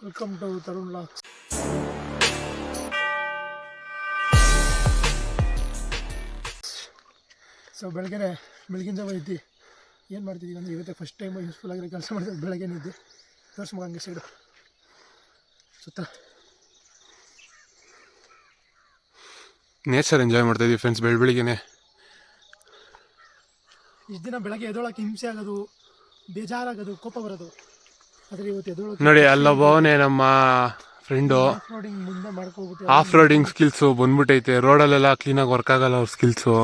Welcome to Tarun ಲಾಕ್ಸ್. So ಬೆಳಗಿನ ಜಾವ ಇದ್ದು ಏನು ಮಾಡ್ತಿದ್ದೀವಿ ಅಂದರೆ ಇವತ್ತೇ ಫಸ್ಟ್ ಟೈಮ್ ಯೂಸ್ಫುಲ್ ಆಗಿರೋ ಕೆಲಸ ಮಾಡಿದ್ರೆ ಬೆಳಗ್ಗೆ ಇದ್ದು ತೋರಿಸ್ಮಗ ಹಂಗೆ ಸೈಡು ಸುತ್ತ ನೇಚರ್ ಎಂಜಾಯ್ ಮಾಡ್ತಾ ಇದ್ದೀವಿ ಫ್ರೆಂಡ್ಸ್. ಬೆಳಿಗ್ಗೆನೆ ಇಷ್ಟು ದಿನ ಬೆಳಗ್ಗೆ ಎದ್ದೊಳಕ್ಕೆ ಹಿಂಸೆ ಆಗೋದು, ಬೇಜಾರಾಗೋದು, ಕೋಪ ಬರೋದು. ಆದರೆ ಇವತ್ತು ಎದ್ದೊಳಕ್ಕೆ ನೋಡಿ ಅಲ್ಲೊಬ್ಬವನೇ ನಮ್ಮ ಫ್ರೆಂಡು ಆಫ್ ರೋಡಿಂಗ್ ಮುಂದೆ ಮಾಡ್ಕೊಬಿಟ್ಟು ಆಫ್ ರೋಡಿಂಗ್ ಸ್ಕಿಲ್ಸು ಬಂದ್ಬಿಟ್ಟೈತೆ. ರೋಡಲ್ಲೆಲ್ಲ ಕ್ಲೀನಾಗಿ ವರ್ಕ್ ಆಗಲ್ಲ ಅವ್ರ ಸ್ಕಿಲ್ಸು.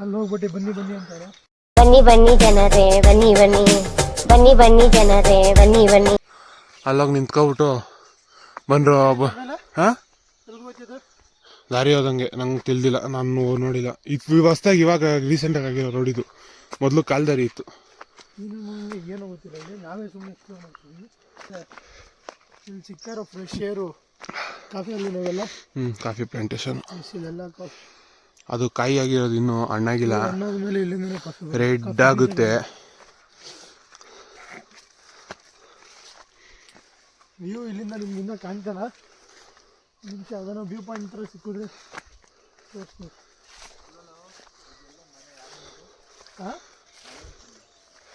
ಅಲ್ಲಿ ಹೋಗ್ಬಿಟ್ಟು ಬನ್ನಿ ಅಂತಾರೆ. ಬನ್ನಿ ಜನರೇ ಬನ್ನಿ ಜನರೇ ಬನ್ನಿ. ಅಲ್ಲೋಗಿ ನಿಂತ್ಕೊಬಿಟ್ಟು ಬಂದರು. ಹಾಂ ದಾರಿ ಹೋದಂಗೆ ನಂಗೆ ತಿಳಿದಿಲ್ಲ, ನಾನು ನೋಡಿಲ್ಲ. ಇದು ಹೊಸ್ದಾಗಿ ಇವಾಗ ರೀಸೆಂಟಾಗಿ ಆಗಿರೋ ರೋಡ್ ಇದು. ಮೊದಲು ಕಾಲ್ದಾರಿ ಇತ್ತು. ಏನೋ ಗೊತ್ತಿಲ್ಲ, ಇಲ್ಲಿ ನಾವೇ ಸುಮ್ಮನೆ ಎಕ್ಸ್ಪ್ಲೋರ್ ಮಾಡ್ತೀವಿ. ಇಲ್ಲಿ ಸಿಗ್ತಾರೋ ಫ್ರೆಶ್ ಏರು, ಕಾಫಿ ಅಲ್ಲಿ ನಾವೆಲ್ಲ ಕಾಫಿ ಪ್ಲಾಂಟೇಶನ್. ಇಲ್ಲೆಲ್ಲ ಕಾಫಿ ಅದು ಕಾಯಿ ಆಗಿರೋದು, ಇನ್ನೂ ಹಣ್ಣಾಗಿಲ್ಲ. ಹಣ್ಣಾದ ಮೇಲೆ ಇಲ್ಲಿಂದನೇ ಕಾಫಿ ರೆಡ್ ಆಗುತ್ತೆ. ವ್ಯೂ ಇಲ್ಲಿಂದ ನಿಮ್ಗೆ ಇನ್ನೂ ಕಾಣ್ತಾನ. ನಿಮಿಷ ಅದನ್ನು ವ್ಯೂ ಪಾಯಿಂಟ್ ಥರ ಸಿಕ್ಕಿದ್ರೆ ತೋರಿಸ್ತೀವಿ. ಹಾಂ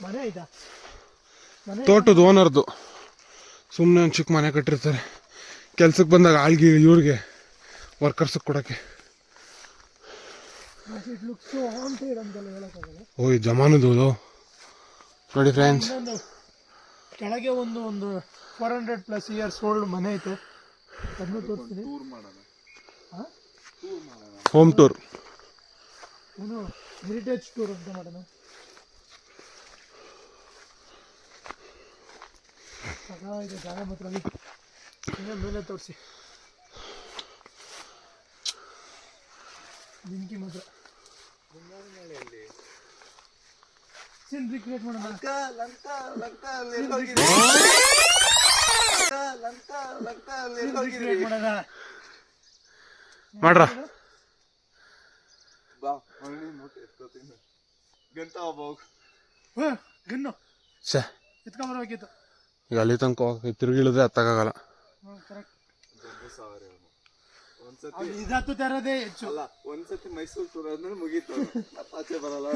ಮನೆ ಆಯ್ತಾ? ಮನೆ ತೋಟದ ಓನರ್ದು ಸುಮ್ಮನೆ ಒಂದು ಚಿಕ್ಕ ಮನೆ ಕಟ್ಟಿರ್ತಾರೆ. ಕೆಲ್ಸಕ್ಕೆ ಬಂದಾಗ ಆಳ್ಗೆ ಇವ್ರಿಗೆ ವರ್ಕರ್ಸಿಗೆ ಕೊಡೋಕ್ಕೆ. ಇಟ್ ಲುಕ್ಸ್ ಸೋ ಹಾಂಟೆಡ್ ಅಂತೆಲ್ಲ ಹೇಳೋಕ್ಕಾಗಲ್ಲ. ಓಯ್ ಜಮಾನದು ನೋಡಿ ಫ್ರೆಂಡ್ಸ್. ಇನ್ನೊಂದು ಕೆಳಗೆ ಒಂದು 400+ ಇಯರ್ಸ್ ಓಲ್ಡ್ ಮನೆ ಐತೆ, ಅದನ್ನು ತೋರಿಸ್ತೀನಿ. ಹಾಂ ಹೋಮ್ ಟೂರ್, ಏನು ಹೆರಿಟೇಜ್ ಟೂರ್ ಅಂತ ಮಾಡೋಣ. ಇದೆ ಜಾಗ ಮಾತ್ರ ಮೇಲೆ ತೋರಿಸಿ. ಬೆಂಕಿ ಮಾತ್ರ ಸೀನ್ ರೀಕ್ರಿಯೇಟ್ ಮಾಡೋಣ. ಮಾಡ್ರ ಗನ್ನು ಛೇ, ಎತ್ಕೊಂಬರ್ಬೇಕಿತ್ತು. ಈಗ ಅಲ್ಲಿ ತನಕ ತಿರುಗಿಳಿದ್ರೆ ಹತ್ತಕ್ಕಾಗಲ್ಲ. ಇದತ್ತು ತರದೇ ಹೆಚ್ಚು. ಒಂದ್ಸತಿ ಮೈಸೂರು ಟೂರ್ ಆದ್ಮೇಲೆ ಮುಗೀತು, ಆಚೆ ಬರಲ್ಲ.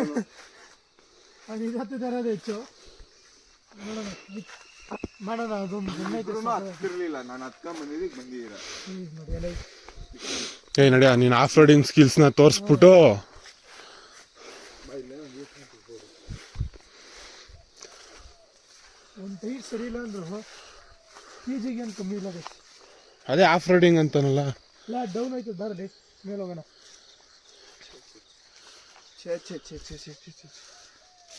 ಅದು ಇದತ್ತು ತರದೇ ಹೆಚ್ಚು. ನೋಡೋಣ ಮಾಡೋಣ. ಅದೊಂದು ಹತ್ತಿರ್ಲಿಲ್ಲ, ನಾನು ಹತ್ಕೊಂಡ್ ಬಂದಿದ್ದೀರ. ಏ ನಡಿಯ, ನೀನು ಆಫ್ ರೋಡಿಂಗ್ ಸ್ಕಿಲ್ಸ್ನ ತೋರಿಸ್ಬಿಟ್ಟು ಒಂದು ಟೈರ್ ಸರಿ ಇಲ್ಲ ಅಂದ್ರು ಈಜಿಗೆ ಏನು ಕಮ್ಮಿ ಇಲ್ಲ. ಅದೇ ಆಫ್ ರೋಡಿಂಗ್ ಅಂತಾನಲ್ಲ. ಇಲ್ಲ ಡೌನ್ ಆಯ್ತು ದಾರಲ್ಲಿ ಮೇಲೆ ಹೋಗೋಣ.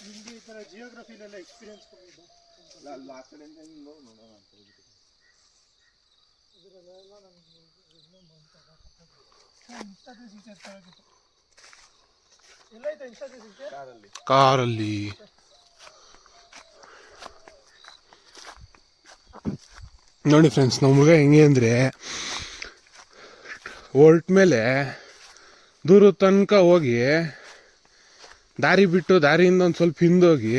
ನಿಮಗೆ ಈ ಥರ ಜಿಯೋಗ್ರಫಿಲೆಲ್ಲ ಎಕ್ಸ್ಪೀರಿಯನ್ಸ್ ಕೊಟ್ಟಿದ್ದು ಆ ಕಡೆಯಿಂದ ನೋಡೋಣ ಅಂತ ಹೇಳ್ಬಿಟ್ಟು ಇದರಲ್ಲೆಲ್ಲ ನನಗೆ ಇನ್ಸ್ಟಾ 360 ಎಲ್ಲೈತೆ ಇನ್ಸ್ಟಾ 360 ಕಾರಲ್ಲಿ. ನೋಡಿ ಫ್ರೆಂಡ್ಸ್, ನಮ್ಮ ಹುಡುಗ ಹೆಂಗೆ ಅಂದರೆ ಹೊರ್ಟ ಮೇಲೆ ದೂರ ತನಕ ಹೋಗಿ ದಾರಿ ಬಿಟ್ಟು ದಾರಿಯಿಂದ ಒಂದು ಸ್ವಲ್ಪ ಹಿಂದೋಗಿ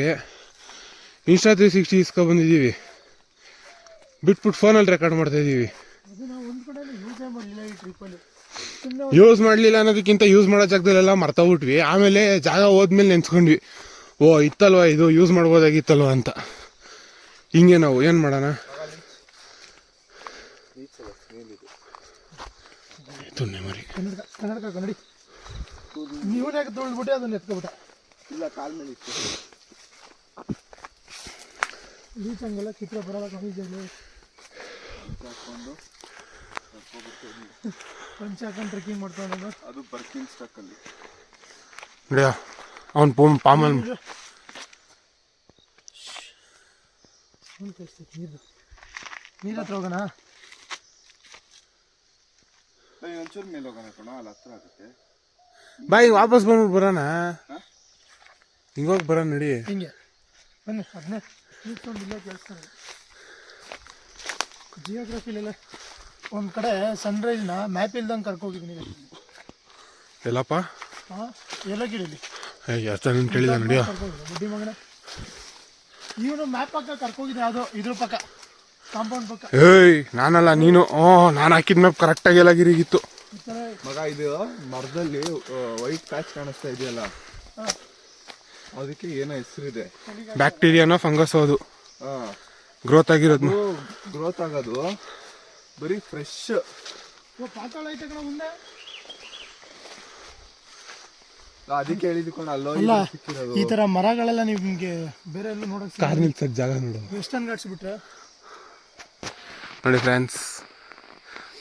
ಇನ್ಸ್ಟಾ 360 ಇಸ್ಕೊಬಂದಿದ್ದೀವಿ. ಬಿಟ್ಬಿಟ್ಟು ಫೋನಲ್ಲಿ ರೆಕಾರ್ಡ್ ಮಾಡ್ತಾಯಿದ್ದೀವಿ. ಅದು ನಾವು ಒಂದು ಕಡೆ ಯೂಸೇ ಮಾಡಲಿಲ್ಲ ಈ ಟ್ರಿಪ್ಪಲ್ಲಿ. ಯೂಸ್ ಮಾಡಲಿಲ್ಲ ಅನ್ನೋದಕ್ಕಿಂತ ಯೂಸ್ ಮಾಡೋ ಜಾಗದಲ್ಲೆಲ್ಲ ಮರ್ತೋಗ್ಬಿಟ್ವಿ. ಆಮೇಲೆ ಜಾಗ ಹೋದ್ಮೇಲೆ ನೆನ್ಸ್ಕೊಂಡ್ವಿ, ಓ ಇತ್ತಲ್ವ ಇದು, ಯೂಸ್ ಮಾಡ್ಬೋದಾಗಿತ್ತಲ್ವ ಅಂತ. ಹಿಂಗೆ ನಾವು ಏನು ಮಾಡೋಣ. ತುನ್ನೆ ಮರಿ ಕನ್ನಡಕ ಕನ್ನಡಿ ನೀವನ್ಯಾಕೆ ತೊಳ್ಬಿಟ್ಟೆ ಅದನ್ನ ಎತ್ಕೊಬಿಟ್ಟ. ಇಲ್ಲ, ಕಾಲ್ ಮೇಲೆ ಇತ್ತು. ಬೀಚ್ ಹಂಗೆಲ್ಲ ಚಿತ್ರ ಬರಲ್ಲ. ಕಮಿಜಲ್ಲಿ ಪಂಚ ಹಾಕೊಂಡು ಟ್ರೆಕ್ಕಿಂಗ್ ಮಾಡ್ಕೊಂಡು ಅದು ಬರ್ಕಿಂಗ್ ಸ್ಟಕ್ಕಲ್ಲಿ ನೋಡಿಯ ಅವ್ನು ಪಾಮಲ್ ನೀರು ಹತ್ರ ಹೋಗೋಣ. ಒಂಚೂರು ಮೇಲೆ ಹೋಗೋಣ ಕಣ, ಅಲ್ಲಿ ಹತ್ರ ಆಗುತ್ತೆ. ಬಾ, ಹಿಂಗೆ ವಾಪಸ್ ಬಂದ್ಬಿಟ್ಟು ಬರೋಣ. ಹಿಂಗೋಗಿ ಬರೋಣ ನಡಿ. ಹಿಂಗೆ ಬನ್ನಿ. ಅದನ್ನೇ ನಿಂತ್ಕೊಂಡಿಲ್ಲ ಕೇಳಿಸ್ತಾರೆ. ಜಿಯೋಗ್ರಫಿಲೆಲ್ಲ ಒಂದು ಕಡೆ ಸನ್ರೈಸ್ನ ಮ್ಯಾಪ್ ಇಲ್ದಂಗೆ ಕರ್ಕೋಗಿದ್ದೀನಿ. ಎಲ್ಲಪ್ಪ? ಹಾಂ ಏಲಗಿರಿಲಿ ಎಷ್ಟು ಕೇಳಿದ ನಡಿಯೋ ಬುಡ್ಡಿ ಮಗನ. ಇವನು ಮ್ಯಾಪ್ ಪಕ್ಕ ಕರ್ಕೋಗಿದ್ದೆ, ಅದು ಇದ್ರ ಪಕ್ಕ ಕಾಂಪೌಂಡ್ ಪಕ್ಕ ಏಯ್ ನಾನಲ್ಲ ನೀನು ನಾನು ಹಾಕಿದ ಮ್ಯಾಪ್ ಕರೆಕ್ಟಾಗಿ ಎಲ್ಲ ಗಿರಿಗಿತ್ತು. ಈ ಥರ ಮಗ ಇದು ಮರದಲ್ಲಿ ವೈಟ್ ಪ್ಯಾಚ್ ಕಾಣಿಸ್ತಾ ಇದೆಯಲ್ಲ, ಅದಕ್ಕೆ ಏನೋ ಹೆಸರಿದೆ. ಬ್ಯಾಕ್ಟೀರಿಯಾನೋ ಫಂಗಸ್ ಅದು ಗ್ರೋತ್ ಆಗಿರೋದು. ಗ್ರೋತ್ ಆಗೋದು ಬರೀ ಫ್ರೆಶ್. ಪಾತಾಳ ಐತೆ ಕಣ ಮುಂದೆ. ಅದಕ್ಕೆ ಹೇಳಿದ್ಕೊಂಡು ಅಲ್ಲೋ ಅಲ್ಲ ಸಿಕ್ಕಿರೋದು. ಈ ಥರ ಮರಗಳೆಲ್ಲ ನಿಮಗೆ ಬೇರೆ ಎಲ್ಲೂ ನೋಡೋಕೆ ಕಾರ್ ನಿಲ್ಸಕ್ ಜಾಗ ನೋಡು. ವೆಸ್ಟರ್ನ್ ಘಾಟ್ಸ್ ಬಿಟ್ರೆ ನೋಡಿ ಫ್ರೆಂಡ್ಸ್,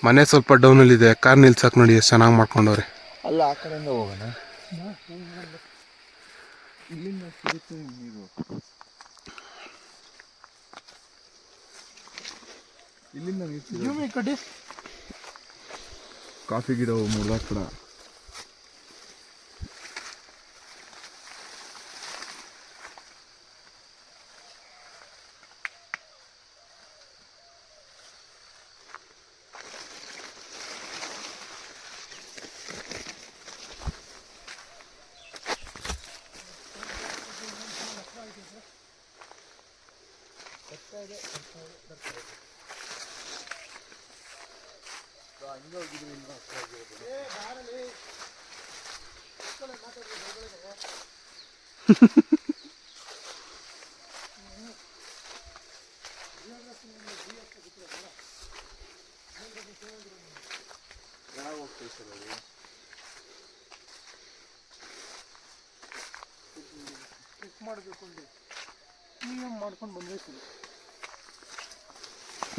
ಮನೆ ಸ್ವಲ್ಪ ಡೌನಲ್ಲಿದೆ, ಕಾರ್ ನಿಲ್ಸಕ್ ನೋಡಿ ಎಷ್ಟು ಚೆನ್ನಾಗಿ ಮಾಡ್ಕೊಂಡವ್ರೆ. ಅಲ್ಲ ಆ ಕಡೆಯಿಂದ ಹೋಗೋಣ, ಇಲ್ಲಿಂದ ಸಿಗುತ್ತೆ ನೀರು. ಇಲ್ಲಿಂದ ನೀರು ಕಡ್ಡಿ ಕಾಫಿ ಗಿಡ ಮುರ್ದಾಕ್ ಕೂಡ. ಮಾಡ್ಕೊಂಡು ಬಂದ್ರೆ ಸರಿ.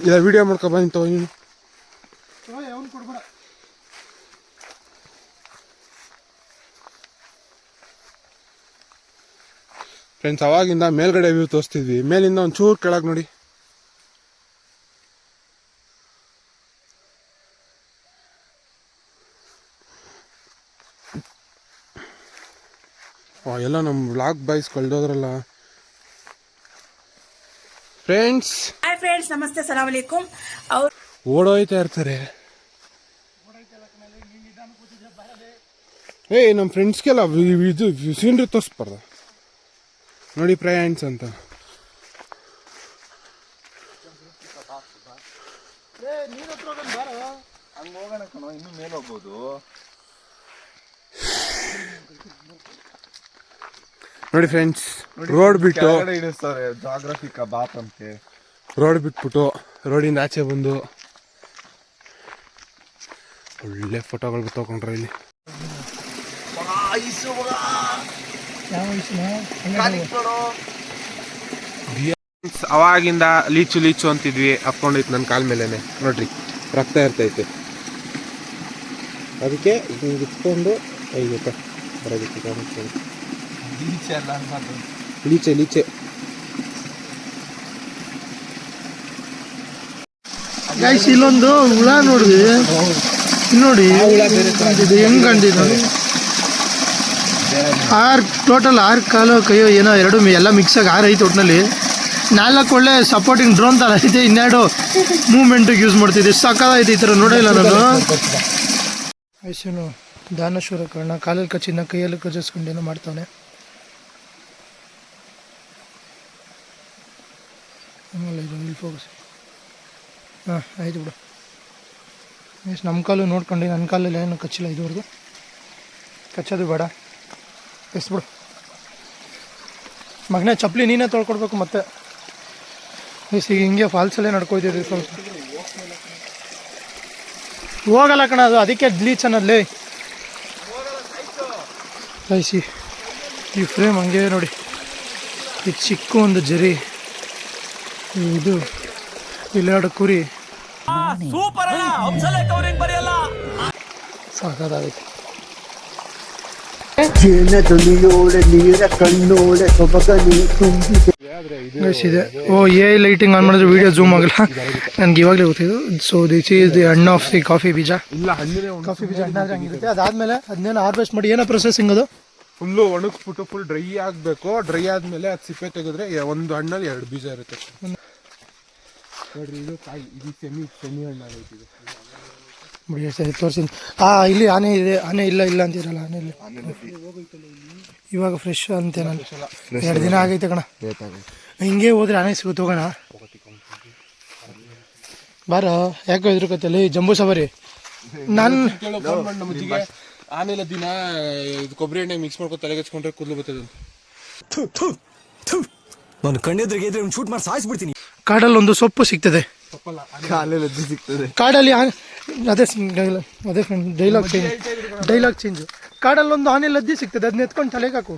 ಇಲ್ಲ ವಿಡಿಯೋ ಮಾಡ್ಕೊ ಬಂತು ನೀನು. ಅವನು ಕೊಡ್ಬೇಡ. ಫ್ರೆಂಡ್ಸ್, ಅವಾಗಿಂದ ಮೇಲ್ಗಡೆ ವ್ಯೂ ತೋರಿಸ್ತಿದ್ವಿ, ಮೇಲಿಂದ ಒಂಚೂರು ಕೆಳಗೆ ನೋಡಿ. ಎಲ್ಲ ನಮ್ಮ ವ್ಲಾಗ್ ಬಾಯ್ಸ್ ಕಳ್ದೋದ್ರಲ್ಲ. ಫ್ರೆಂಡ್ಸ್ ನಮಸ್ತೆ, ಸಲಾಮ್ ಅಲೈಕುಂ. ಓಡೋಯ್ತಾ ಇರ್ತಾರೆ. ನಮ್ಮ ಫ್ರೆಂಡ್ಸ್ಗೆಲ್ಲ ಇದು ಸೀನ್ರಿ ತೋರಿಸ್ಬಾರ್ದ ನೋಡಿ, ಫ್ರೆಂಡ್ಸ್ ಅಂತ. ಹಂಗ ಹೋಗೋಣ ಕಣೋ, ಇನ್ನು ಮೇಲೆ ಹೋಗ್ಬೋದು. ನೋಡಿ ಫ್ರೆಂಡ್ಸ್, ರೋಡ್ ಬಿಟ್ಟು ಇಡಿಸ್ತಾರೆ ಜಾಗ್ರಫಿಕ ಬಾಪ್ ಅಂತೆ. ರೋಡ್ ಬಿಟ್ಬಿಟ್ಟು ರೋಡಿಂದ ಆಚೆ ಬಂದು ಒಳ್ಳೆ ಫೋಟೋಗಳು ತಗೊಂಡ್ರೆ ಇಲ್ಲಿ. ಅವಾಗಿಂದ ಲೀಚು ಲೀಚು ಅಂತಿದ್ವಿ, ಹಾಕ್ಕೊಂಡೈತೆ ನನ್ನ ಕಾಲ ಮೇಲೇನೆ ನೋಡ್ರಿ, ರಕ್ತ ಇರ್ತೈತೆ. ಅದಕ್ಕೆ ಹಿಂಗೆ ಇಟ್ಕೊಂಡು ಐದಕ್ಕೆ ಬರೋದಕ್ಕೆ ಲೀಚೆ ಲೀಚೆ. ಗೈಸ್, ಇಲ್ಲೊಂದು ಹುಳ ನೋಡಿದ್ವಿ, ನೋಡಿ ಇದು ಹೆಂಗ್ ಕಂಡಿದ್ದು. ಟೋಟಲ್ 6 ಕಾಲು ಕೈಯೋ ಏನೋ ಎರಡು ಎಲ್ಲ ಮಿಕ್ಸಾಗಿ 6 ಐತೆ. ಒಟ್ಟಿನಲ್ಲಿ 4 ಒಳ್ಳೆ ಸಪೋರ್ಟಿಂಗ್ ಡ್ರೋನ್ ಥರ ಐತೆ, 12 ಮೂವ್ಮೆಂಟಿಗೆ ಯೂಸ್ ಮಾಡ್ತಿದ್ದೆ. ಸಾಕಾಗೈತೆ ಈ ಥರ ನೋಡಿಲ್ಲ ನಾನು. ಐಸನು ದಾನೇಶ್ವರ ಕರ್ಣ ಕಾಲಲ್ಲಿ ಕಚ್ಚಿನ ಕೈಯಲ್ಲಿ ಕಚ್ಚಿಸ್ಕೊಂಡು ಏನೋ ಮಾಡ್ತಾನೆ. ಆಮೇಲೆ ಇದು ಇಲ್ಲಿ ಫೋಕಸ್. ಹಾಂ ಆಯ್ತು ಬಿಡು. ಎಷ್ಟು ನಮ್ಮ ಕಾಲು ನೋಡ್ಕೊಂಡು, ನನ್ನ ಕಾಲಲ್ಲಿ ಏನು ಕಚ್ಚಿಲ್ಲ ಇದುವರೆಗೂ. ಕಚ್ಚೋದು ಬೇಡ, ಎಸ್ಬಿಡು ಮಗನೇ. ಚಪ್ಪಲಿ ನೀನೇ ತೊಳ್ಕೊಡ್ಬೇಕು ಮತ್ತೆ. ಈಗ ಹಿಂಗೆ ಫಾಲ್ಸಲ್ಲೇ ನಡ್ಕೊಯ್ತಿದ್ವಿ. ಸ್ವಲ್ಪ ಹೋಗಲ್ಲ ಕಣ ಅದು, ಅದಕ್ಕೆ ಬ್ಲೀಚ್ ಅನ್ನೋದ್ಲಿ. ಐಸಿ ಈ ಫ್ರೇಮ್ ಹಂಗೆ ನೋಡಿ, ಇದು ಚಿಕ್ಕ ಒಂದು ಜರಿ, ಇದು ಇಲ್ಲೆರಡು ಕುರಿ, ಸಾಕಾಗೈತೆ. ಇದೆ. ಎ ಲೈಟಿಂಗ್ ಆನ್ ಮಾಡಿದ್ರೆ ವಿಡಿಯೋ ಝೂಮ್ ಆಗಲ್ಲ, ನನಗೆ ಇವಾಗಲೇ ಗೊತ್ತಿದ್ದು. ಸೊ ದಿಸ್ ಈಸ್ ದಿ ಹಣ್ಣು ಆಫ್ ದಿ ಕಾಫಿ ಬೀಜ. ಕಾಫಿ ಬೀಜ ಹಣ್ಣಾದ್ರೆ ಹಂಗಿರುತ್ತೆ. ಅದಾದ್ಮೇಲೆ ಅದನ್ನೇನು ಹಾರ್ವೆಸ್ಟ್ ಮಾಡಿ ಏನೋ ಪ್ರೊಸೆಸಿಂಗ್ ಅದು ಫುಲ್ಲು ಒಣಗಿಸ್ಬಿಟ್ಟು ಫುಲ್ ಡ್ರೈ ಆಗಬೇಕು. ಡ್ರೈ ಆದಮೇಲೆ ಅದು ಸಿಪ್ಪೆ ತೆಗೆದ್ರೆ ಒಂದು ಹಣ್ಣಲ್ಲಿ 2 ಬೀಜ ಇರುತ್ತೆ ನೋಡ್ರಿ. ಇದು ಕಾಯಿ, ಇದು ಸೆಮಿ ಹಣ್ಣಾಗೈತೆ ಇದು. ಬಿಡಿ ಸರಿ ತೋರಿಸ್ತೀನಿ. ಇಲ್ಲಿ ಆನೆ ಇದೆ. ಆನೆ ಇಲ್ಲ ಅಂತೀರಲ್ಲ, ಆನೆ ಇಲ್ಲ. ಇವಾಗ ಫ್ರೆಶ್ ಅಂತೇನಲ್ಲ, 2 ದಿನ ಆಗೈತೆ ಕಣ. ಹಿಂಗೆ ಹೋದ್ರೆ ಆನೆ ಸಿಗುತ್ತೆ. ಹೋಗೋಣ. ಬಾರ ಯಾಕೋ ಹೆದರ್ಕತ್ತಲ್ಲಿ ಜಂಬೂ ಸವಾರಿ ನಾನು ಆಮೇಲೆ ದಿನ ಕೊಬ್ಬರಿ ಎಣ್ಣೆ ಮಿಕ್ಸ್ ಮಾಡ್ಕೊಂಡು ತಲೆಗೆ ಹಚ್ಕೊಂಡ್ರೆ ಕೂದಲು ಬರ್ತದೆ ನಾನು ಕಣ್ಣೆದ್ರಿಗೆ ಇದ್ರೆ ಶೂಟ್ ಮಾಡಿ ಸಾಯಿಸ್ಬಿಡ್ತೀನಿ. ಕಾಡಲ್ಲಿ ಒಂದು ಸೊಪ್ಪು ಸಿಗ್ತದೆ, ಕಾಲಲ್ಲಿ ಲದ್ದಿ ಸಿಗ್ತದೆ. ಕಾಡಲ್ಲಿ ಅದೇ ಅದೇ ಡೈಲಾಗ್ ಚೇಂಜು. ಕಾಡಲ್ಲಿ ಒಂದು ಆನೆ ಲದ್ದಿ ಸಿಗ್ತದೆ, ಅದನ್ನ ಎತ್ಕೊಂಡು ತಲೆಗೆ ಹಾಕು.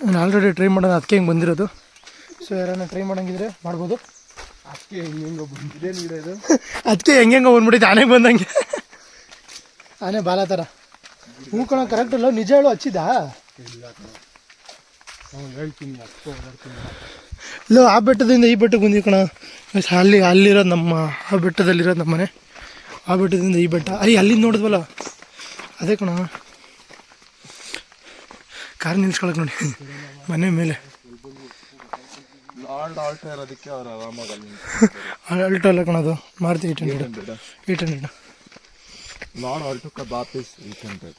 ನಾನು ಆಲ್ರೆಡಿ ಟ್ರೈ ಮಾಡೋಣ, ಅದಕ್ಕೆ ಹಿಂಗೆ ಬಂದಿರೋದು. ಸೊ ಯಾರನ್ನ ಟ್ರೈ ಮಾಡೋಂಗಿದ್ರೆ ಮಾಡ್ಬೋದು. ಅದಕ್ಕೆ ಹೆಂಗೆಂಗೋ ಬಂದ್ಬಿಟ್ಟಿದ್ದೆ ಆನೆಗೆ ಬಂದಂಗೆ. ಆನೆ ಬಾಲ ಥರ ಹೂಕಣ ಕರೆಕ್ಟ್ ಅಲ್ಲ, ನಿಜ ಹೇಳು ಹಚ್ಚಿದಾ? ಇಲ್ಲ, ಆ ಬೆಟ್ಟದಿಂದ ಈ ಬೆಟ್ಟಕ್ಕೆ ಬಂದಿವಿ ಕಣ. ಅಲ್ಲಿರೋದು ನಮ್ಮ ಆ ಬೆಟ್ಟದಲ್ಲಿರೋದು ನಮ್ಮ ಮನೆ. ಆ ಬೆಟ್ಟದಿಂದ ಈ ಬೆಟ್ಟ ಅಲ್ಲಿಂದ ನೋಡಿದ್ವಲ್ಲ ಅದೇ ಕಣ. ಕಾರ್ ನಿಲ್ಸ್ಕೊಳಕ್ ನೋಡಿ ಮನೆ ಮೇಲೆ. ಇರೋದಕ್ಕೆ ಅವ್ರು ಆರಾಮಾಗಿ ಆಲ್ಟೋ ಅಲ್ಲ ಕಣ, ಅದು Maruti 800. Lord Alto ka baat is 800.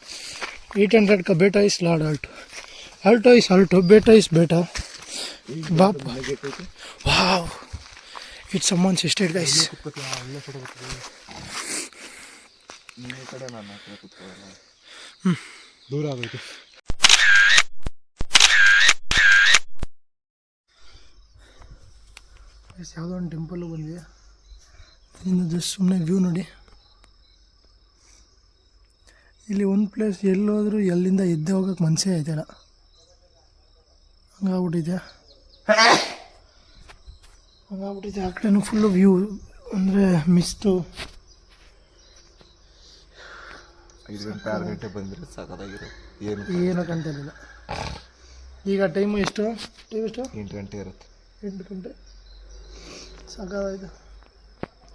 800 का बेटा इस लॉर्ड आल्टो. आल्टो इस आल्टो, बेटा इस बेटा. बाप वाव, इट्स someone's estate guys. ದೂರ ಆಗೈತೆ. ಯಾವುದೋ ಒಂದು ಟೆಂಪಲ್ಲು ಬಂದಿದೆ. ಇನ್ನು ಜಸ್ಟ್ ಸುಮ್ಮನೆ ವ್ಯೂ ನೋಡಿ. ಇಲ್ಲಿ ಒಂದು ಪ್ಲೇಸ್ ಎಲ್ಲೋದ್ರೂ ಎಲ್ಲಿಂದ ಎದ್ದೆ ಹೋಗೋಕ್ಕೆ ಮನಸ್ಸೇ ಆಯ್ತಲ್ಲ, ಹಂಗಾಗ್ಬಿಟ್ಟಿದೆ. ಆ ಕಡೆನೂ ಫುಲ್ಲು ವ್ಯೂ ಅಂದರೆ ಮಿಸ್ಟು. 5 ಗಂಟೆ 6 ಗಂಟೆ ಬಂದರೆ ಸಾಕಾಗಿರೋ ಏನೋ ಕಾಣ್ತಿರಲಿಲ್ಲ. ಈಗ ಟೈಮು ಎಷ್ಟು? 8 ಗಂಟೆ ಇರುತ್ತೆ. 8 ಗಂಟೆ ಸಾಕಾಯ್ತು.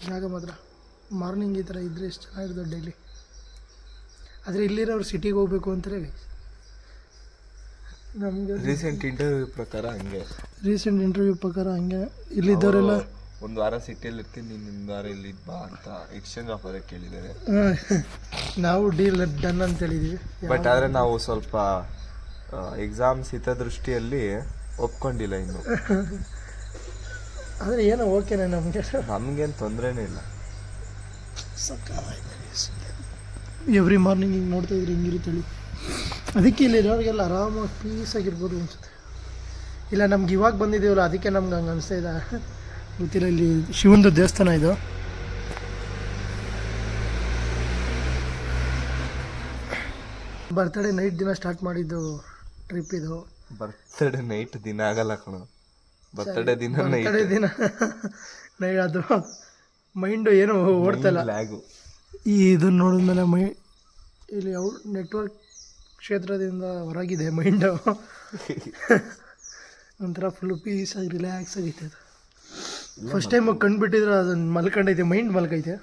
ಜಾಗ ಮಾತ್ರ ಮಾರ್ನಿಂಗ್ ಈ ಥರ ಇದ್ದರೆ ಎಷ್ಟು ಚೆನ್ನಾಗಿರ್ತದೆ ಡೈಲಿ. ಆದರೆ ಇಲ್ಲಿರೋರು ಸಿಟಿಗೆ ಹೋಗ್ಬೇಕು ಅಂತಾರೆ ನಮಗೆ. ರೀಸೆಂಟ್ ಇಂಟರ್ವ್ಯೂ ಪ್ರಕಾರ ಹಂಗೆ ಇಲ್ಲಿದ್ದವರೆಲ್ಲ ಒಂದು ವಾರ ಸಿಟಿಯಲ್ಲಿ ಇರ್ತೀನಿ, ನೀನು ಒಂದು ವಾರ ಇಲ್ಲಿ ಬಾ ಅಂತ ಎಕ್ಸ್ಚೇಂಜ್ ಆಫರ್ ಕೇಳಿದ್ದಾರೆ. ನಾವು ಡೀಲ್ ಡನ್ ಅಂತ ಹೇಳಿದ್ದೀವಿ. ಬಟ್ ಆದರೆ ನಾವು ಸ್ವಲ್ಪ ಎಕ್ಸಾಮ್ಸ್ ಹಿತದೃಷ್ಟಿಯಲ್ಲಿ ಒಪ್ಕೊಂಡಿಲ್ಲ ಇನ್ನು. ಆದರೆ ಏನೋ ಓಕೆನೇ ನಮಗೇನು ತೊಂದರೆನೇ ಇಲ್ಲ. ಎವ್ರಿ ಮಾರ್ನಿಂಗ್ ಹಿಂಗೆ ನೋಡ್ತಾ ಇದ್ರೆ ಹಿಂಗಿರುತ್ತೆ ಹೇಳಿ. ಅದಕ್ಕೆ ಇಲ್ಲಿ ಇರೋರಿಗೆಲ್ಲ ಆರಾಮಾಗಿ ಪೀಸಾಗಿರ್ಬೋದು ಅನ್ಸುತ್ತೆ. ಇಲ್ಲ ನಮ್ಗೆ ಇವಾಗ ಬಂದಿದ್ದೀವಲ್ಲ ಅದಕ್ಕೆ ನಮ್ಗೆ ಹಂಗೆ ಅನಿಸ್ತಾ ಇದೆ ಗೊತ್ತಿಲ್ಲ. ಇಲ್ಲಿ ಶಿವಂದು ದೇವಸ್ಥಾನ ಇದು. ಬರ್ತಡೇ ನೈಟ್ ದಿನ ಸ್ಟಾರ್ಟ್ ಮಾಡಿದ್ದು ಟ್ರಿಪ್ ಇದು. ಬರ್ತಡೇ ನೈಟ್ ದಿನ ಆಗಲ್ಲ ಕಣ, ಬರ್ತಡೇ ದಿನ ನೈಟ್ ಅದು ಮೈಂಡು ಏನು ಓಡ್ತಲ್ಲ. ಲ್ಯಾಗು ಈ ಇದನ್ನು ನೋಡಿದ್ಮೇಲೆ ಇಲ್ಲಿ ನೆಟ್ವರ್ಕ್ ಕ್ಷೇತ್ರದಿಂದ ಹೊರಗಿದೆ ಮೈಂಡು. ಒಂಥರ ಫುಲ್ಲು ಪೀಸಾಗಿ ರಿಲ್ಯಾಕ್ಸ್ ಆಗೈತೆ ಅದು. ಫಸ್ಟ್ ಟೈಮ್ ಕಂಡುಬಿಟ್ಟಿದ್ರೆ ಅದನ್ನು ಮಲ್ಕೊಂಡೈತೆ, ಮೈಂಡ್ ಮಲ್ಕೈತೆ.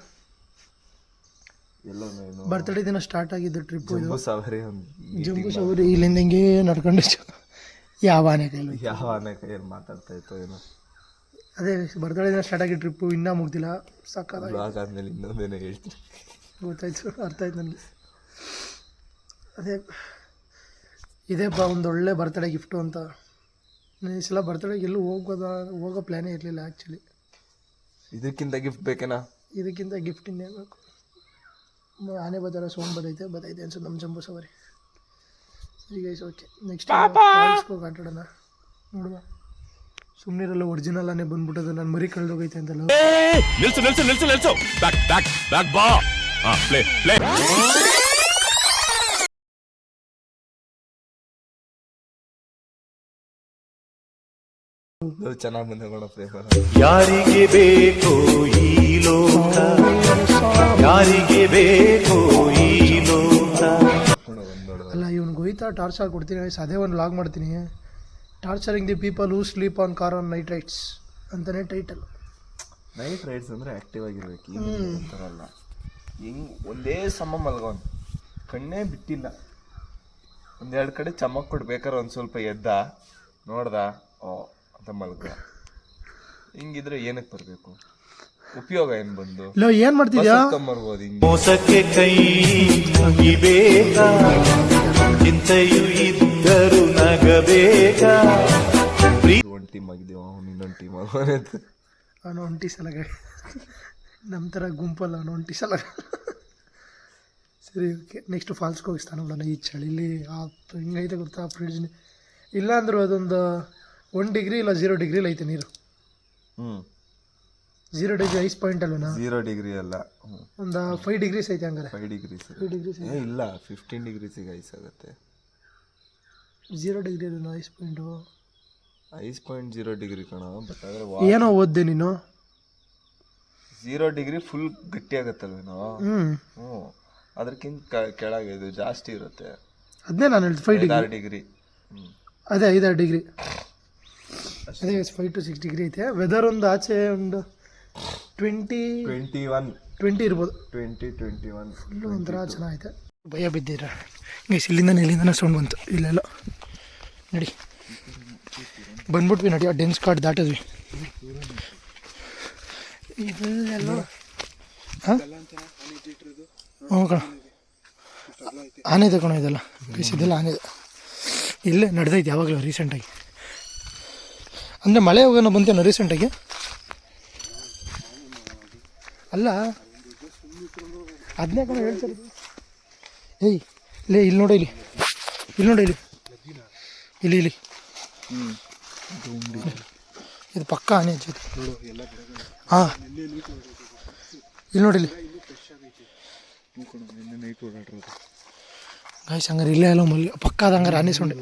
ಬರ್ತಡೇ ದಿನ ಸ್ಟಾರ್ಟ್ ಆಗಿದ್ದು ಟ್ರಿಪ್ ಇದು. ಜಂಬೂ ಸವಾರಿ ಇಲ್ಲಿಂದ ಹಿಂಗೆ ನಡ್ಕೊಂಡು ಯಾವ ಆನೆ ಕೈಯಲ್ಲಿ ಮಾತಾಡ್ತಾ ಇತ್ತು ಏನೋ. ಅದೇ ಬರ್ತಡೇ ದಿನ ಸ್ಟಾರ್ಟ್ ಆಗಿದ್ದು ಟ್ರಿಪ್ಪು ಇನ್ನೂ ಮುಗ್ದಿಲ್ಲ. ಸಾಕಾದ್ಮೇಲೆ ಇನ್ನೊಂದೇನೋ ಹೇಳ್ತೀನಿ. ಗೊತ್ತಾಯ್ತು, ಅರ್ಥ ಆಯ್ತು ನನಗೆ. ಅದೇ ಇದೇಪ್ಪ ಒಂದು ಒಳ್ಳೆ ಬರ್ತಡೇ ಗಿಫ್ಟು ಅಂತ. ಈ ಸಲ ಬರ್ತಡೇಗೆ ಎಲ್ಲೂ ಹೋಗೋ ಪ್ಲ್ಯಾನೇ ಇರಲಿಲ್ಲ ಆ್ಯಕ್ಚುಲಿ. ಇದಕ್ಕಿಂತ ಗಿಫ್ಟ್ ಬೇಕೇನಾ? ಇದಕ್ಕಿಂತ ಗಿಫ್ಟ್ ಇನ್ನೇನು ಬೇಕು. ಆನೆ ಬದಲ ಸೋಮ್ ಬದೈತೆ ಅನ್ಸೋದು ನಮ್ಮ ಜಂಬೂ ಸವಾರಿ. ಸರಿ ಗೈಸ್, ಓಕೆ, ನೆಕ್ಸ್ಟ್ ಹೋಗಿ ಆಟಾಡೋಣ. ನೋಡುವ, ಸುಮ್ಮನಿರಲ್ಲ, ಒರಿಜಿನಲ್ ಆನೆ ಬಂದ್ಬಿಟ್ಟದು. ನಾನು ಮರಿ ಕಳೆದೋಗೈತೆ ಅಂತಲ್ಲ. ಚೆನ್ನಾಗಿ ಬಂದ ಕಣ ಪ್ರೇಮ. ಯಾರಿಗೆ ಬೇಕು ಈ ಲೋಕ, ಯಾರಿಗೆ ಬೇಕು ಈ ಲೋಕ. ಅಲ್ಲ ಇವ್ನಿಗೆ ಹೋಯ್ತಾ ಟಾರ್ಚರ್ ಕೊಡ್ತೀನಿ. ಅದೇ ಒಂದು ಲಾಗ್ ಮಾಡ್ತೀನಿ, torturing the people who sleep on car on night rides ಅಂತಲೇ ಟೈಟಲ್. ನೈಟ್ ರೈಡ್ಸ್ ಅಂದರೆ ಆ್ಯಕ್ಟಿವ್ ಆಗಿರ್ಬೇಕು. ಈ ಥರಲ್ಲ ಹಿಂಗೆ ಒಂದೇ ಸಮ ಮಲ್ಗೋನ್, ಕಣ್ಣೇ ಬಿಟ್ಟಿಲ್ಲ. ಒಂದೆರಡು ಕಡೆ ಚಮಕ್ ಕೊಡ್ಬೇಕಾದ್ರೆ ಒಂದು ಸ್ವಲ್ಪ ಎದ್ದ ನೋಡ್ದ, ಓ ಅಂತ ಮಲ್ಗ. ಹಿಂಗಿದ್ರೆ ಏನಕ್ಕೆ ಬರಬೇಕು? ಉಪಯೋಗ ಏನು ಬಂದು? ಏನು ಮಾಡ್ತಿದ್ಯಾ? ಬರ್ಬೋದು ಹಿಂಗೆ. ಮೋಸಕ್ಕೆ ಕೈ ಮುಗಿಬೇಕಾ, ಚಿಂತೆಯು ಇದ್ದರು ನಗಬೇಕಾ. ಒಂಟಿ ಟೀಮ್ ಆಗಿದ್ದೀವಿ, ಅವ್ನು ಇನ್ನೊಂದು ಟೀಮ್ ಆಗೋನೆ. ಅವನು ಒಂಟಿ ಸಲಗ ನಮ್ಮ ಥರ ಗುಂಪಲ್ಲ, ಅವನು ಒಂಟಿ ಸಲಗ. ಸರಿ, ಓಕೆ. ನೆಕ್ಸ್ಟ್ ಫಾಲ್ಸ್ಗೆ ಹೋಗಿ ಸ್ನಾನ ಮಾಡೋಣ. ಈ ಚಳಿಲಿ ಹಿಂಗೈತೆ ಗೊತ್ತಾ ಫ್ರಿಡ್ಜ್. ಇಲ್ಲ ಅಂದರೂ ಅದೊಂದು 1 ಡಿಗ್ರಿ ಇಲ್ಲ 0 ಡಿಗ್ರಿಲಿ ಐತೆ ನೀರು. 0 ಡಿಗ್ರಿ ಐಸ್ ಪಾಯಿಂಟ್ ಅಲ್ವನಾ? 0 ಡಿಗ್ರಿ ಅಲ್ಲ, ಒಂದು 5 ಡಿಗ್ರೀಸ್ ಐತೆ ಹಂಗಾರೆ. 5 ಡಿಗ್ರೀಸ್ 5 ಡಿಗ್ರೀಸ್ ಇಲ್ಲ, 15 ಡಿಗ್ರೀಸಿಗೆ ಐಸ್ ಆಗುತ್ತೆ. 0 ಡಿಗ್ರಿ ಅಲ್ಲ ice point. Ice point 0 degree ಕಣ. ಬಟ್ ಆದರೆ ಏನೋ ಓದ್ದೆ ನೀನು. 0 ಡಿಗ್ರಿ ಫುಲ್ ಗಟ್ಟಿ ಆಗುತ್ತಲ್ವೇನೋ. ಹ್ಞೂ, ಅದಕ್ಕಿಂತ ಕೆಳಗೆ ಇದು ಜಾಸ್ತಿ ಇರುತ್ತೆ. ಅದನ್ನೇ ನಾನು ಹೇಳ್ತೀನಿ 5 ಡಿಗ್ರಿ. 6 ಡಿಗ್ರಿ. ಅದೇ 5-6 ಡಿಗ್ರಿ, ಅದೇ 5 to 6 ಡಿಗ್ರಿ ಐತೆ. ವೆದರ್ ಒಂದು ಆಚೆ ಒಂದು 20 ಇರ್ಬೋದು. 21 ಫುಲ್ಲು ಒಂಥರ ಚೆನ್ನಾಗೈತೆ. ಭಯ ಬಿದ್ದಿರ ಗೈಸ್. ಇಲ್ಲಿಂದನೇ ಸೌಂಡ್ ಬಂತು. ಇಲ್ಲೆಲ್ಲ ನಡಿ ಬಂದ್ಬಿಟ್ವಿ, ನಡಿ. ಆ ಡೆನ್ಸ್ ಕಾರ್ಡ್ ದಾಟಿದ್ವಿ. ಇದೆಲ್ಲ ಹಾಂ ಹ್ಞೂ ಕಣ, ಆನೆ ಇದೆ ಕಣ ಇದೆಲ್ಲ. ಗೈಸ್ ಇದೆಲ್ಲ ಆನೆ ಇದೆ. ಇಲ್ಲೇ ನಡೆದೈತೆ ಯಾವಾಗಲೂ ರೀಸೆಂಟಾಗಿ. ಅಂದರೆ ಮಳೆ ಹೋಗೋಣ ಬಂತೇನೋ ರೀಸೆಂಟಾಗಿ. ಅಲ್ಲ ಅದನ್ನೇ ಕಣ ಹೇಳ್ತಾರೆ. ಏಯ್ ಲೇ, ಇಲ್ಲಿ ನೋಡಿ, ಇಲ್ಲಿ ನೋಡಿ, ಇಲ್ಲಿ ಇದು ಪಕ್ಕ ಆನೆ ಅನ್ಸುತ್ತೆ. ಹಾಂ, ಇಲ್ಲಿ ನೋಡಿ, ಗಾಯ್ಸ್. ಹಂಗಾರೆ ಇಲ್ಲೇ ಎಲ್ಲ ಪಕ್ಕದ ಹಂಗಾರೆ ಆನೆ ಸೊಂಡೆ.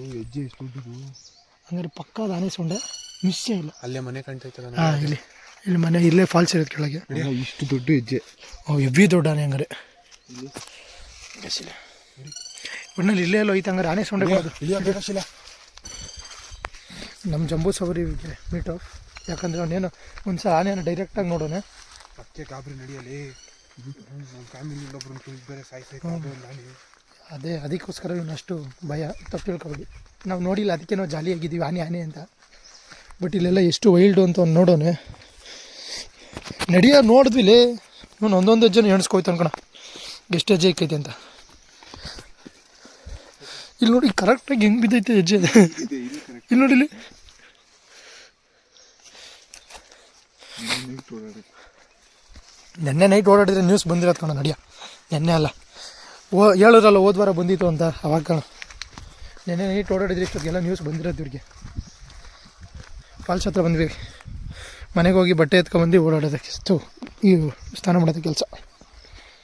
ಹಂಗಾರೆ ಪಕ್ಕದ ಆನೆ ಸೊಂಡೆ ಮಿಸ್ಸೇ ಇಲ್ಲ. ಅಲ್ಲೇ ಮನೆ ಕಾಣ್ತೈತಲ್ಲ. ಹಾಂ, ಇಲ್ಲಿ ಮನೆ, ಇಲ್ಲೇ ಫಾಲ್ಸ್ ಇರೋದು ಕೆಳಗೆ. ಇಷ್ಟು ದೊಡ್ಡ ಹೆಜ್ಜೆ. ಹೆವಿ ದೊಡ್ಡ ಆನೆ ಹಂಗಾರೆ. ಒಟ್ಟಿನಲ್ಲಿ ಇಲ್ಲೇ ಎಲ್ಲ ಐತೆ ಹಂಗಾರೆ ಆನೆ ಸೊಂಡೆ. ನಮ್ಮ ಜಂಬೂ ಸವಾರಿಗೆ ಮೀಟ್ ಆಫ್. ಯಾಕಂದರೆ ಅವನೇನು ಒಂದ್ಸಲ ಆನೆಯನ್ನು ಡೈರೆಕ್ಟಾಗಿ ನೋಡೋಣ. ಅದಕ್ಕೆ ಗಾಬರಿ ನಡೆಯಲಿ. ನಮ್ಮ ಫ್ಯಾಮಿಲಿ ಒಬ್ಬರು ಬೇರೆ ಸಾಯ್ತೈತೆ. ಅದೇ ಅದಕ್ಕೋಸ್ಕರ ಇವನು ಅಷ್ಟು ಭಯ. ತಪ್ಪು ತಿಳ್ಕೊಬೇಡಿ, ನಾವು ನೋಡಿಲ್ಲ, ಅದಕ್ಕೆ ನಾವು ಜಾಲಿಯಾಗಿದ್ದೀವಿ ಆನೆ ಅಂತ. ಬಟ್ ಇಲ್ಲೆಲ್ಲ ಎಷ್ಟು ವೈಲ್ಡು ಅಂತ ಒಂದು ನೋಡೋಣ. ನಡಿಯ ನೋಡಿದ್ವಿಲೇ, ಇವನು ಒಂದೊಂದು ಹೆಜ್ಜೆನೂ ಎಣಿಸ್ಕೋಯ್ತು ಅನ್ಕೋಣ ಎಷ್ಟು ಹೆಜ್ಜೆ ಇಕ್ಕೈತೆ ಅಂತ. ಇಲ್ಲಿ ನೋಡಿ ಕರೆಕ್ಟಾಗಿ ಹೆಂಗೆ ಬಿದ್ದೈತೆ ಹೆಜ್ಜೆ. ಇಲ್ಲಿ ನೋಡಿ, ಇಲ್ಲಿ ನೆನ್ನೆ ನೈಟ್ ಓಡಾಡಿದ್ರೆ ನ್ಯೂಸ್ ಬಂದಿರೋದು ಕಣ. ನಡಿಯ ನೆನ್ನೆ ಅಲ್ಲ, ಹೇಳಿದ್ರಲ್ಲ ಹೋದ ವಾರ ಬಂದಿತ್ತು ಅಂತ, ಅವಾಗ ಕಣ. ನೆನ್ನೆ ನೈಟ್ ಓಡಾಡಿದ್ರೆ ಇಷ್ಟೊತ್ತಿಗೆಲ್ಲ ನ್ಯೂಸ್ ಬಂದಿರೋದು ಇವ್ರಿಗೆ. ಫಾಲ್ಸ್ ಹತ್ರ ಬಂದ್ವಿ, ಮನೆಗೆ ಹೋಗಿ ಬಟ್ಟೆ ಎತ್ಕೊಂಡ್ಬಂದು ಓಡಾಡೋದಕ್ಕೆ ಈ ಸ್ನಾನ ಮಾಡೋದು ಕೆಲಸ.